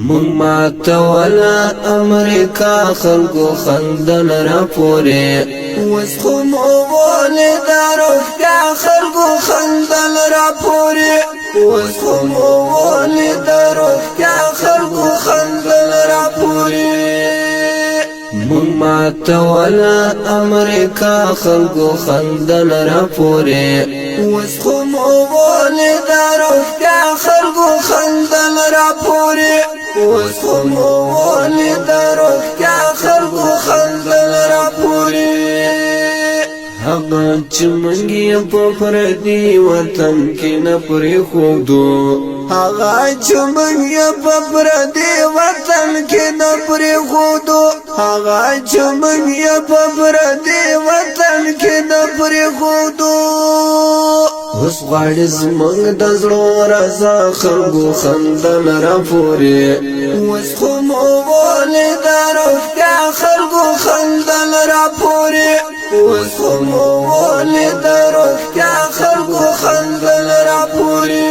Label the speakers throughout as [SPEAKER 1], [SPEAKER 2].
[SPEAKER 1] مونږ ماتوله امریکا خلکو خندل را پورې اوس خو مو ولېده روغتیا خلکو خندل را پورې اوس خو مو ولېده روغتیا خلکو خندل را پورې مونږ ماتوله امریکا خلکو خندل را پورې اوس خو مو ولېده روغتیا خلکو خندل را پورې اوس خو مو ولېده روغتیا خلکو خندل را پورې هغه چې موږ یې په پردي وطن کې نه پرېښودو هغه چې موږ یې په پردي وطن کې نه پرېښودو هغه چې موږ یې په پردي وطن کې نه پرېښودو اوس غواړي زموږ د زړه رضا خلکو خندل را پورې اوس خو مو ولېده روغتیا خلکو خندل را پورې اوس خو مو ولېده روغتیا خلکو خندل را پورې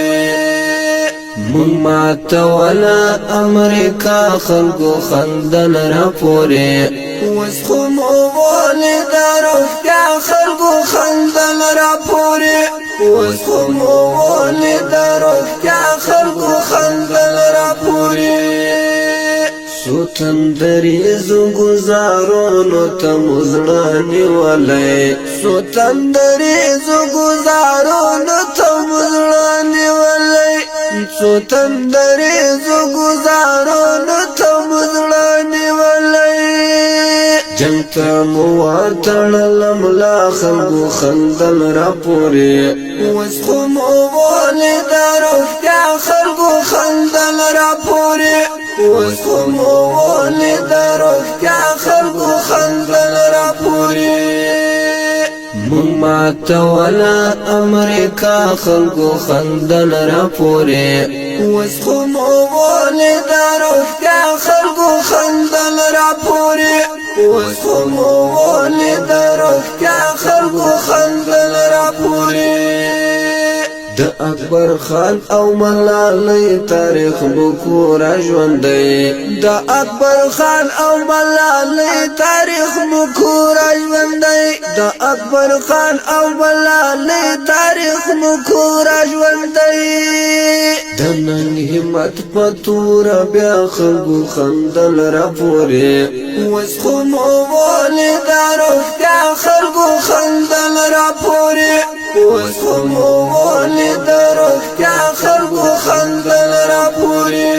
[SPEAKER 1] مونږ ماتوله امریکا خلکو خندل را پورې اوس خو مو ولېده روغتیا خلکو خندل را پورې اوس خو مو ولېده روغتیا خلکو خندل را پورې څو تندریزو ګزارونو ته مو زړه نیولی څو تندریزو ګزارونو ته مو زړه نیولی څو تندریزو ګزارونو ته مو زړه نیولی جنګ ته مو وتړله ملا خلکو خندل را پورې اوس خو مو ولېده روغتیا خلکو خندل را پورې اوس خو مو ولېده روغتیا خلکو خندل را پورې مونږ ماتوله امریکا خلکو خندل را پورې اوس خو مو ولېده روغتیا خلکو خندل را پورې اوس خو مو ولېده روغتیا خلکو خندل را پورې د اکبر خان او ملالۍ تاریخ بکو را ژوندی د اکبر خان او ملالۍ تاریخ بکو را ژوندی د اکبر خان او ملالۍ تاریخ بکو را ژوندی د نن همت په توره بیا خلکو خندل را پورې اوس خو مو ولېده روغتیا خلکو خندل را پورې اوس خو مو ولېده روغتیا خلکو خندل را پورې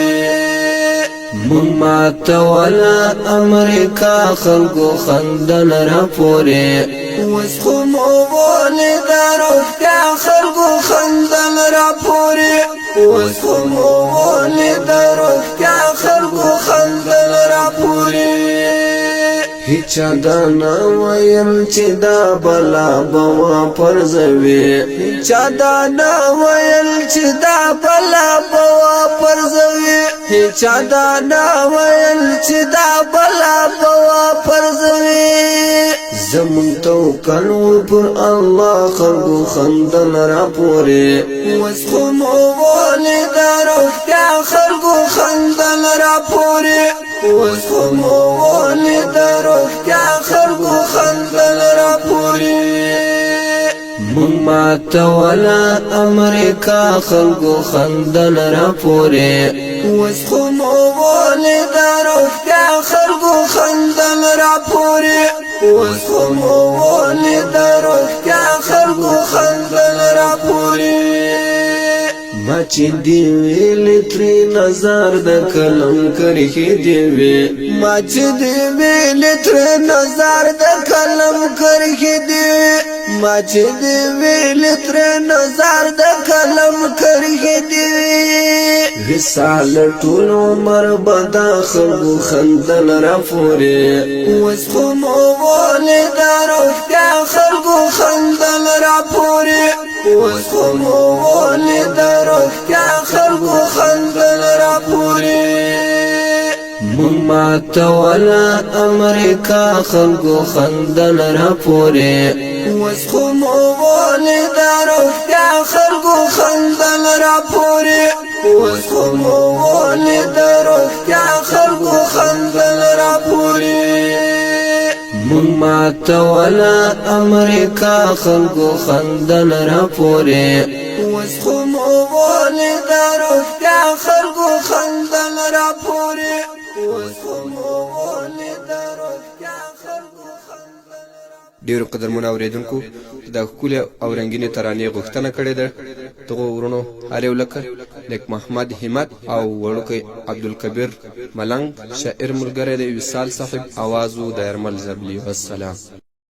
[SPEAKER 1] مونږ ماتوله امریکا خلکو خندل را پورې اوس خو مو ولېده روغتیا خلکو خندل را پورې اوس خو مو ولېده روغتیا خلکو خندل را پورې هیچا دا نه ویل چې دا بلا به واپرځوي هیچا دا نه ویل چې دا بلا به واپرځوي هیچا دا نه ویل چې دا بلا به واپرځوي زمونږ توکل پر الله خلکو خندل را پورې اوس خو مو ولېده روغتیا خلکو خندل را پورې اوس خو مو ولېده روغتیا خلکو خندل را پورې مونږ ماتوله امریکا خلکو خندل را پورې اوس خو مو ولېده روغتیا خلکو خندل را پورې اوس خو مو ولېده روغتیا خلکو خندل را پورې ما چې دی ویلې ترې نظر د قلم کرښې دی وې ما چې دی ویلې ترې نظر د قلم کرښې دی ما چې دی ویلې ترې نظر د قلم کرښې دی وصال ټول عمر به دا خلکو خندل را پورې اوس خو مو ولېده روغتیا خلکو خندل را پورې اوس خو مو ولېده روغتیا خلکو خندل را پورې مونږ ماتوله امریکا خلکو خندل را پورې اوس خو مو ولېده روغتیا خلکو خندل را پورې اوس خو مو ولېده روغتیا ماته ولا امریکا خلکو خندل را پورې وس خو مو ولید روغتیا خلکو خندل را پورې وس خو مو ولید روغتیا خلکو خندل را
[SPEAKER 2] ډیرو قدرمن اوریدونکو دا ښکلې او رنګینې ترانې غوښتنه کړې ده دغو ورونو هر یو لکه لیک محمد همت او وړوکی عبدالکبیر ملنګ شاعر ملګری د وصال صاحب اوازو د یرمل زبلی والسلام